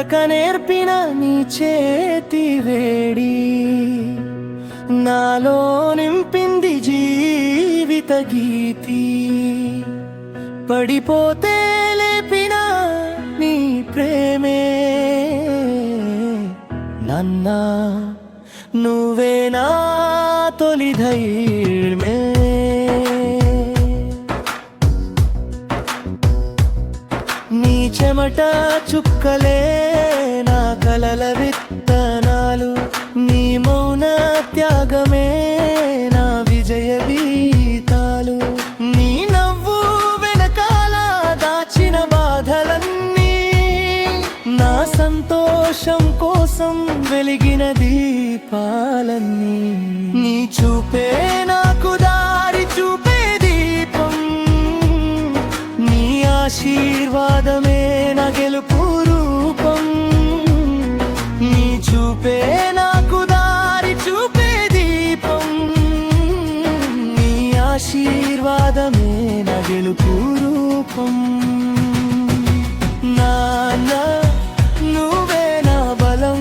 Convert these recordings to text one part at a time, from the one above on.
నడక నేర్పిన నీ చేతి వేడి నాలో నింపింది జీవిత గీతి. పడిపోతే లేపిన నీ ప్రేమే నన్నా నువ్వే నా తొలి ధైర్యమే. నీ చెమట చుక్కలే నా కలల విత్తనాలు, నీ మౌన త్యాగమే నా విజయ గీతాలు. నీ నవ్వు వెనకాల దాచిన బాధలన్నీ నా సంతోషం కోసం వెలిగిన దీపాలన్నీ. నీ చూపే నాకు దారి చూపే దీపం, నీ ఆశీర్వాదమే నా గెలుపు రూపం. నీ చూపే నాకు దారి చూపే దీపం, నీ ఆశీర్వాదమే నా గెలుపు రూపం. నాన్న నువ్వే నా బలం,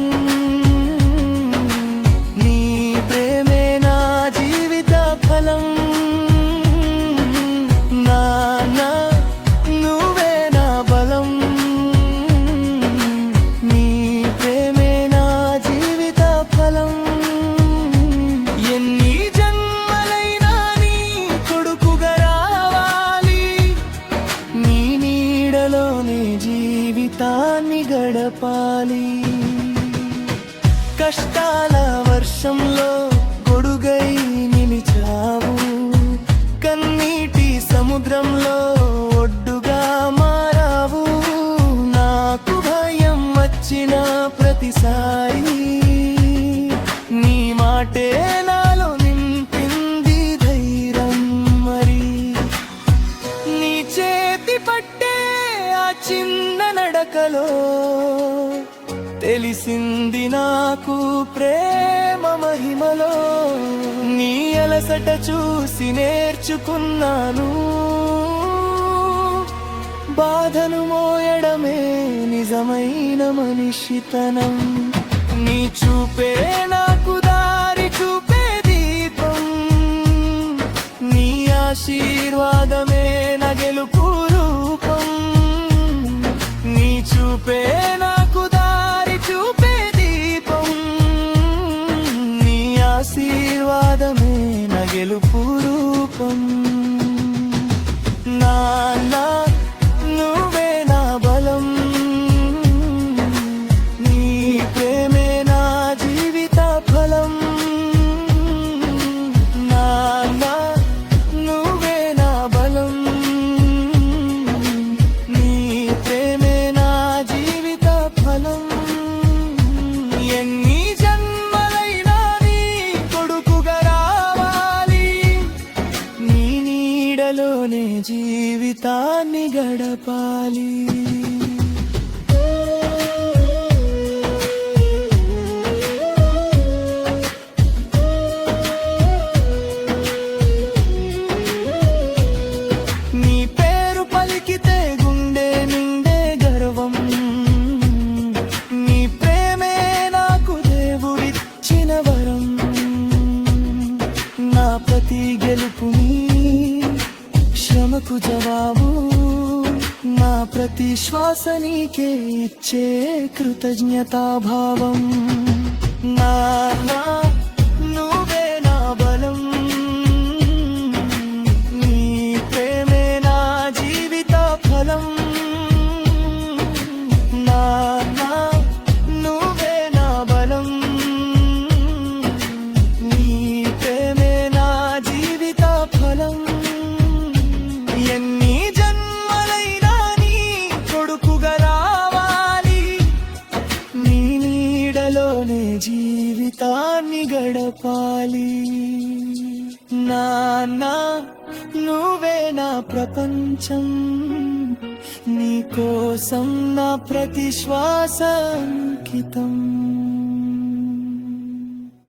నీ ప్రేమే నా జీవిత ఫలం. నాన్న నువ్వే నా బలం, నీ ప్రేమే నా జీవిత ఫలం. ఎన్ని జన్మలైనా నీ కొడుకుగా రావాలి, నీ నీడలోనే జీవితాన్ని గడపాలి. కష్టాల వర్షంలో గొడుగై నిలిచావు, కన్నీటి సముద్రంలో ఒడ్డుగా మారావు. నాకు భయం వచ్చిన ప్రతిసారి నీ మాటే నాలో నింపింది ధైర్యం. మరి నీ చేతి పట్టే ఆ చిన్న నడకలో తెలిసింది నాకు ప్రేమ మహిమలో. నీ అలసట చూసి నేర్చుకున్నాను, బాధను మోయడమే నిజమైన మనిషితనం. నీ చూపే నాకు దారి చూపే దీపం, నీ ఆశీర్వాదమే నా గెలుపు రూపం. నీ చూపే నాకు దారి చూపే దీపం, నీ ఆశీర్వాదమే నా గెలుపు రూపం. నాన్న నువ్వే నా బలం, నీ ప్రేమే నా జీవిత ఫలం. నాన్న నువ్వే నా బలం, నీ ప్రేమే నా జీవిత ఫలం. ఎన్ని జన్మలైనా నీ కొడుకుగా రావాలి, నీ నీడలోనే జీవితాన్ని గడపాలి. నీ పేరు పలికితే గుండె నిండే గర్వం, నీ ప్రేమే నాకు దేవుడిచ్చిన వరం. నా ప్రతి గెలుపుని శ్రమకు జవాబు, నా ప్రతి శ్వాస నీకే ఇచ్చే కృతజ్ఞతాభావం. నాన్న నువ్వే నా బలం, నీ ప్రేమే నా జీవిత ఫలం. నాన్న నువ్వే నా బలం, నీ ప్రేమే నా జీవిత ఫలం. ఎన్ని జన్మలైనా నీ కొడుకుగా రావాలి, నీ నీడలోనే జీవితాన్ని గడపాలి. నాన్న నువ్వే నా ప్రపంచం, నీ కోసం నా ప్రతి శ్వాస అంకితం.